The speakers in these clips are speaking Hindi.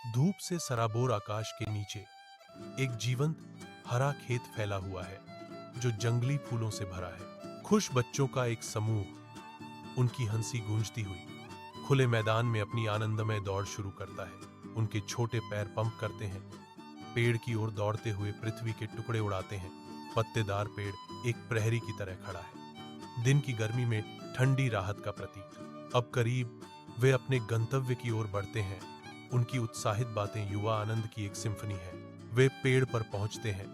धूप से सराबोर आकाश के नीचे एक जीवंत हरा खेत फैला हुआ है जो जंगली फूलों से भरा है। खुश बच्चों का एक समूह उनकी हंसी गूंजती हुई खुले मैदान में अपनी आनंदमय दौड़ शुरू करता है। उनके छोटे पैर पंप करते हैं, पेड़ की ओर दौड़ते हुए पृथ्वी के टुकड़े उड़ाते हैं। पत्तेदार पेड़ एक प्रहरी की तरह खड़ा है, दिन की गर्मी में ठंडी राहत का प्रतीक। अब करीब वे अपने गंतव्य की ओर बढ़ते हैं। उनकी उत्साहित बातें युवा आनंद की एक सिम्फनी है। वे पेड़ पर पहुंचते हैं,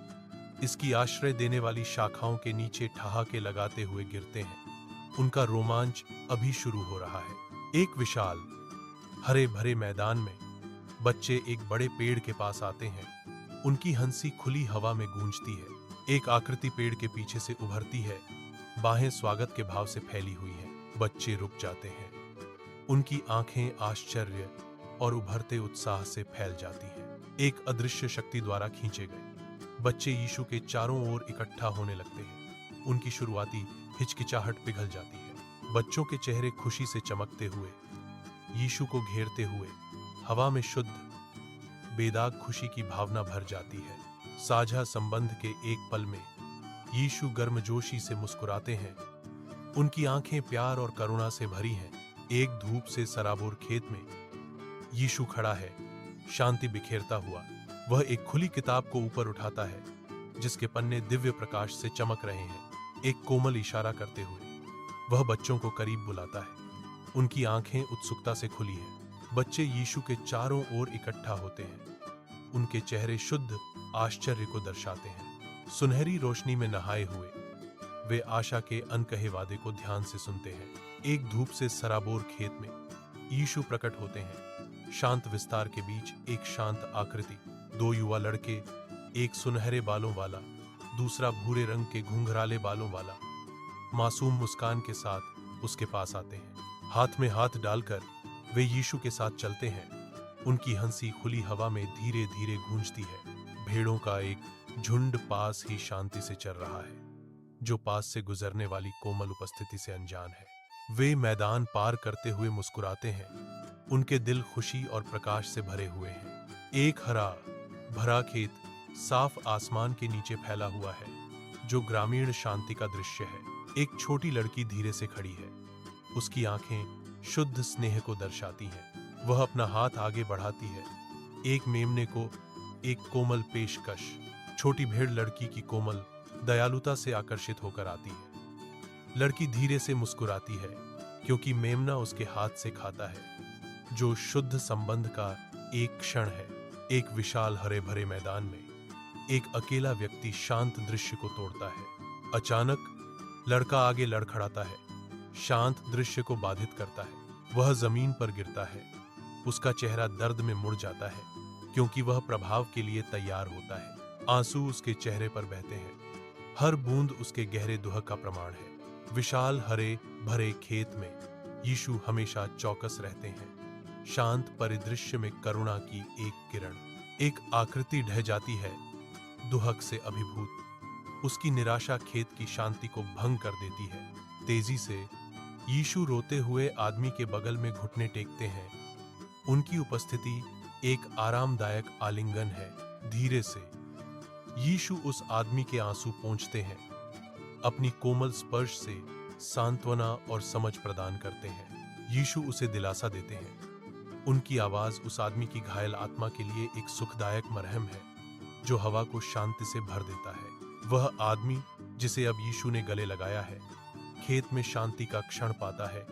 इसकी आश्रय देने वाली शाखाओं के नीचे ठहाके लगाते हुए गिरते हैं। उनका रोमांच अभी शुरू हो रहा है। एक विशाल हरे भरे मैदान में बच्चे एक बड़े पेड़ के पास आते हैं। उनकी हंसी खुली हवा में गूंजती है। एक आकृति पेड़ के पीछे से उभरती है, बाहें स्वागत के भाव से फैली हुई हैं। बच्चे रुक जाते हैं, उनकी आंखें आश्चर्य और उभरते उत्साह से फैल जाती हैं। एक अदृश्य शक्ति द्वारा खींचे गए बच्चे यीशु के चारों ओर इकट्ठा होने लगते हैं। उनकी शुरुआती हिचकिचाहट पिघल जाती है। बच्चों के चेहरे खुशी से चमकते हुए यीशु को घेरते हुए हवा में शुद्ध बेदाग खुशी की भावना भर जाती है। साझा संबंध के एक पल में यीशु गर्मजोशी से मुस्कुराते हैं। उनकी आंखें प्यार और करुणा से भरी हैं। एक धूप से सराबोर खेत में यीशु खड़ा है, शांति बिखेरता हुआ। वह एक खुली किताब को ऊपर उठाता है जिसके पन्ने दिव्य प्रकाश से चमक रहे हैं। एक कोमल इशारा करते हुए वह बच्चों को करीब बुलाता है। उनकी आंखें उत्सुकता से खुली हैं। बच्चे यीशु के चारों ओर इकट्ठा होते हैं। उनके चेहरे शुद्ध आश्चर्य को दर्शाते हैं। सुनहरी रोशनी में नहाए हुए वे आशा के अनकहे वादे को ध्यान से सुनते हैं। एक धूप से सराबोर खेत में यीशु प्रकट होते हैं। शांत विस्तार के बीच एक शांत आकृति, दो युवा लड़के, एक सुनहरे बालों वाला, दूसरा भूरे रंग के घुंघराले बालों वाला, मासूम मुस्कान के साथ उसके पास आते हैं। हाथ में हाथ डालकर वे यीशु के साथ चलते हैं। उनकी हंसी खुली हवा में धीरे धीरे गूंजती है। भेड़ों का एक झुंड पास ही शांति से चल रहा है, जो पास से गुजरने वाली कोमल उपस्थिति से अनजान है। वे मैदान पार करते हुए मुस्कुराते हैं। उनके दिल खुशी और प्रकाश से भरे हुए हैं। एक हरा भरा खेत साफ आसमान के नीचे फैला हुआ है, जो ग्रामीण शांति का दृश्य है। एक छोटी लड़की धीरे से खड़ी है। उसकी आंखें शुद्ध स्नेह को दर्शाती हैं। वह अपना हाथ आगे बढ़ाती है। एक मेमने को एक कोमल पेशकश। छोटी भेड़ लड़की की कोमल दयालुता से आकर्षित होकर आती है। लड़की धीरे से मुस्कुराती है क्योंकि मेमना उसके हाथ से खाता है, जो शुद्ध संबंध का एक क्षण है। एक विशाल हरे भरे मैदान में एक अकेला व्यक्ति शांत दृश्य को तोड़ता है। अचानक लड़का आगे लड़खड़ाता है, शांत दृश्य को बाधित करता है। वह जमीन पर गिरता है। उसका चेहरा दर्द में मुड़ जाता है क्योंकि वह प्रभाव के लिए तैयार होता है। आंसू उसके चेहरे पर बहते हैं। हर बूंद उसके गहरे दुख का प्रमाण है। विशाल हरे भरे खेत में यीशु हमेशा चौकस रहते हैं। शांत परिदृश्य में करुणा की एक किरण, एक आकृति ढह जाती है, दुहक से अभिभूत। उसकी निराशा खेत की शांति को भंग कर देती है। तेजी से यीशु रोते हुए आदमी के बगल में घुटने टेकते हैं। उनकी उपस्थिति एक आरामदायक आलिंगन है। धीरे से यीशु उस आदमी के आंसू पोंछते हैं। अपनी कोमल स्पर्श से सांत्वना और समझ प्रदान करते हैं। यीशु उसे दिलासा देते हैं। उनकी आवाज उस आदमी की घायल आत्मा के लिए एक सुखदायक मरहम है, जो हवा को शांति से भर देता है। वह आदमी जिसे अब यीशु ने गले लगाया है, खेत में शांति का क्षण पाता है।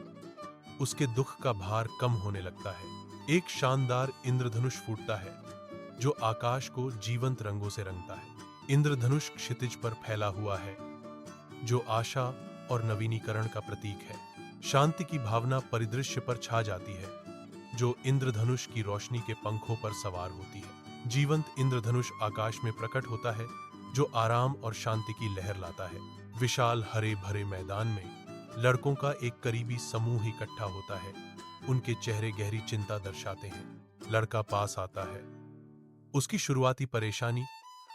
उसके दुख का भार कम होने लगता है। एक शानदार इंद्रधनुष फूटता है, जो आकाश को जीवंत रंगों से रंगता है। इंद्रधनुष क्षितिज पर फैला हुआ है, जो आशा और नवीनीकरण का प्रतीक है। शांति की भावना परिदृश्य पर छा जाती है, जो इंद्रधनुष की रोशनी के पंखों पर सवार होती है। जीवंत इंद्रधनुष आकाश में प्रकट होता है, जो आराम और शांति की लहर लाता है। विशाल हरे भरे मैदान में लड़कों का एक करीबी समूह इकट्ठा होता है। उनके चेहरे गहरी चिंता दर्शाते हैं। लड़का पास आता है। उसकी शुरुआती परेशानी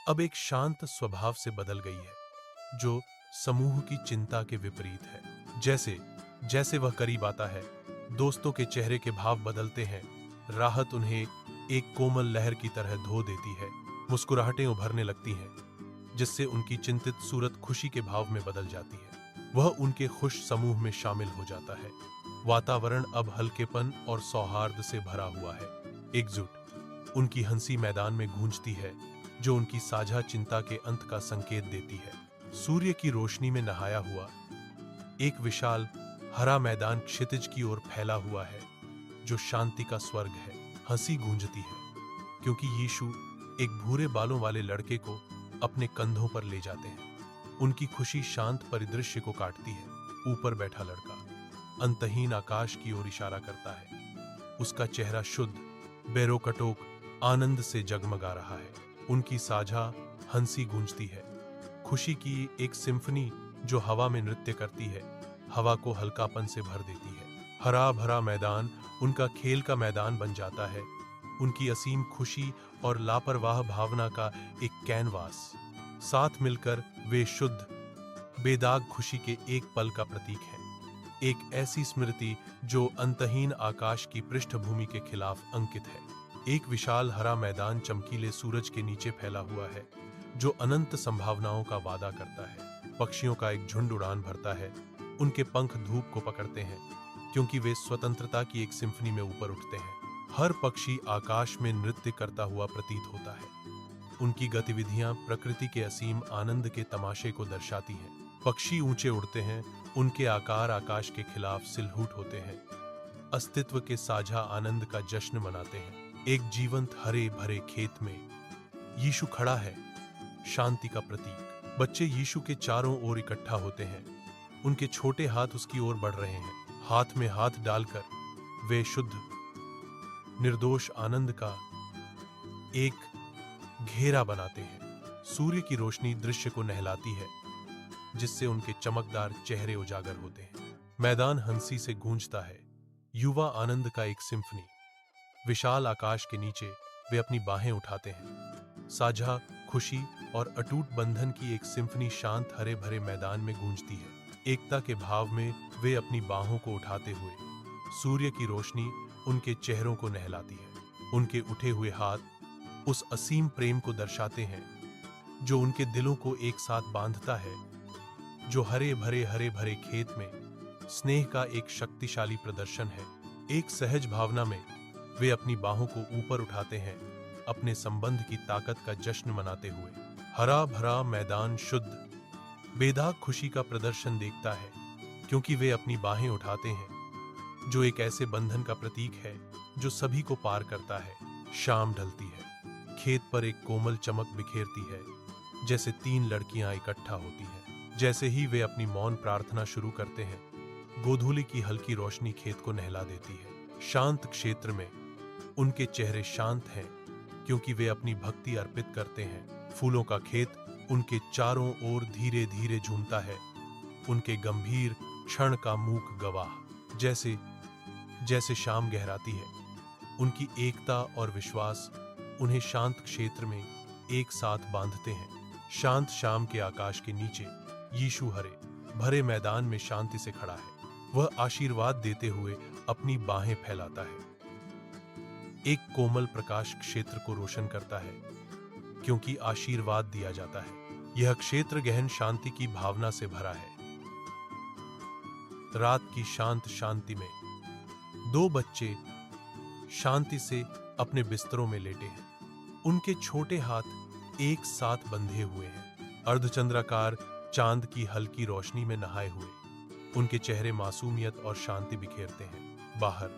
अब एक शांत स्वभाव से बदल गई है, जो समूह की चिंता के विपरीत है। जैसे जैसे वह करीब आता है, दोस्तों के चेहरे के भाव बदलते हैं। राहत उन्हें एक कोमल लहर की तरह धो देती है। मुस्कुराहटें उभरने लगती हैं, जिससे उनकी चिंतित सूरत खुशी के भाव में बदल जाती है। वह उनके खुश समूह में शामिल हो जाता है। वातावरण अब हल्केपन और सौहार्द से भरा हुआ है। एकजुट उनकी हंसी मैदान में गूंजती है, जो उनकी साझा चिंता के अंत का संकेत देती है। सूर्य की रोशनी में नहाया हुआ एक विशाल हरा मैदान क्षितिज की ओर फैला हुआ है, जो शांति का स्वर्ग है। हंसी गूंजती है क्योंकि यीशु एक भूरे बालों वाले लड़के को अपने कंधों पर ले जाते हैं। उनकी खुशी शांत परिदृश्य को काटती है। ऊपर बैठा लड़का अंतहीन आकाश की ओर इशारा करता है। उसका चेहरा शुद्ध, बेरोकटोक आनंद से जगमगा रहा है। उनकी साझा हंसी गूंजती है, खुशी की एक सिम्फनी जो हवा में नृत्य करती है, हवा को हल्कापन से भर देती है। हरा भरा मैदान उनका खेल का मैदान बन जाता है, उनकी असीम खुशी और लापरवाह भावना का एक कैनवास। साथ मिलकर वे शुद्ध, बेदाग खुशी के एक पल का प्रतीक हैं। एक ऐसी स्मृति जो अंतहीन आकाश की पृष्ठभूमि के खिलाफ अंकित है। एक विशाल हरा मैदान चमकीले सूरज के नीचे फैला हुआ है, जो अनंत संभावनाओं का वादा करता है। पक्षियों का एक झुंड उड़ान भरता है। उनके पंख धूप को पकड़ते हैं, क्योंकि वे स्वतंत्रता की एक सिम्फनी में ऊपर उठते हैं। हर पक्षी आकाश में नृत्य करता हुआ प्रतीत होता है। उनकी गतिविधियां प्रकृति के असीम आनंद के तमाशे को दर्शाती हैं। पक्षी ऊंचे उड़ते हैं, उनके आकार आकाश के खिलाफ सिलहूट होते हैं, अस्तित्व के साझा आनंद का जश्न मनाते हैं। एक जीवंत हरे भरे खेत में यीशु खड़ा है, शांति का प्रतीक। बच्चे यीशु के चारों ओर इकट्ठा होते हैं। उनके छोटे हाथ उसकी ओर बढ़ रहे हैं। हाथ में हाथ डालकर वे शुद्ध, निर्दोष आनंद का एक घेरा बनाते हैं। सूर्य की रोशनी दृश्य को नहलाती है, जिससे उनके चमकदार चेहरे उजागर होते हैं। मैदान हंसी से गूंजता है, युवा आनंद का एक सिम्फनी। विशाल आकाश के नीचे वे अपनी बाहें उठाते हैं। साझा खुशी और अटूट बंधन की एक सिम्फनी शांत हरे भरे मैदान में गूंजती है। एकता के भाव में वे अपनी बाहों को उठाते हुए सूर्य की रोशनी उनके चेहरों को नहलाती है। उनके उठे हुए हाथ उस असीम प्रेम को दर्शाते हैं, जो उनके दिलों को एक साथ बांधता है, जो हरे भरे खेत में स्नेह का एक शक्तिशाली प्रदर्शन है। एक सहज भावना में वे अपनी बाहों को ऊपर उठाते हैं, अपने संबंध की ताकत का जश्न मनाते हुए। हरा भरा मैदान शुद्ध, बेदाग खुशी का प्रदर्शन देखता है, क्योंकि वे अपनी बाहें उठाते हैं, जो एक ऐसे बंधन का प्रतीक है जो सभी को पार करता है। शाम ढलती है, खेत पर एक कोमल चमक बिखेरती है, जैसे 3 लड़कियां इकट्ठा होती हैं। जैसे ही वे अपनी मौन प्रार्थना शुरू करते हैं, गोधूली की हल्की रोशनी खेत को नहला देती है। शांत क्षेत्र में उनके चेहरे शांत हैं, क्योंकि वे अपनी भक्ति अर्पित करते हैं। फूलों का खेत उनके चारों ओर धीरे धीरे झूमता है, उनके गंभीर क्षण का मूक गवाह। जैसे जैसे शाम गहराती है, उनकी एकता और विश्वास उन्हें शांत क्षेत्र में एक साथ बांधते हैं। शांत शाम के आकाश के नीचे यीशु हरे भरे मैदान में शांति से खड़ा है। वह आशीर्वाद देते हुए अपनी बाहें फैलाता है। एक कोमल प्रकाश क्षेत्र को रोशन करता है, क्योंकि आशीर्वाद दिया जाता है। यह क्षेत्र गहन शांति की भावना से भरा है। रात की शांत शांति में 2 बच्चे शांति से अपने बिस्तरों में लेटे हैं। उनके छोटे हाथ एक साथ बंधे हुए हैं। अर्धचंद्राकार चांद की हल्की रोशनी में नहाए हुए उनके चेहरे मासूमियत और शांति बिखेरते हैं। बाहर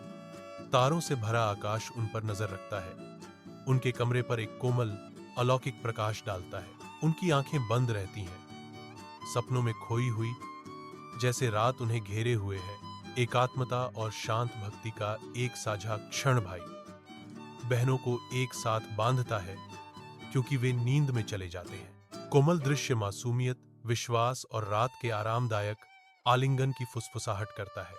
तारों से भरा आकाश उन पर नजर रखता है। उनके कमरे पर एक कोमल अलौकिक प्रकाश डालता है। उनकी आंखें बंद रहती हैं, सपनों में खोई हुई, जैसे रात उन्हें घेरे हुए है। एकात्मता और शांत भक्ति का एक साझा क्षण भाई बहनों को एक साथ बांधता है, क्योंकि वे नींद में चले जाते हैं। कोमल दृश्य मासूमियत, विश्वास और रात के आरामदायक आलिंगन की फुसफुसाहट करता है।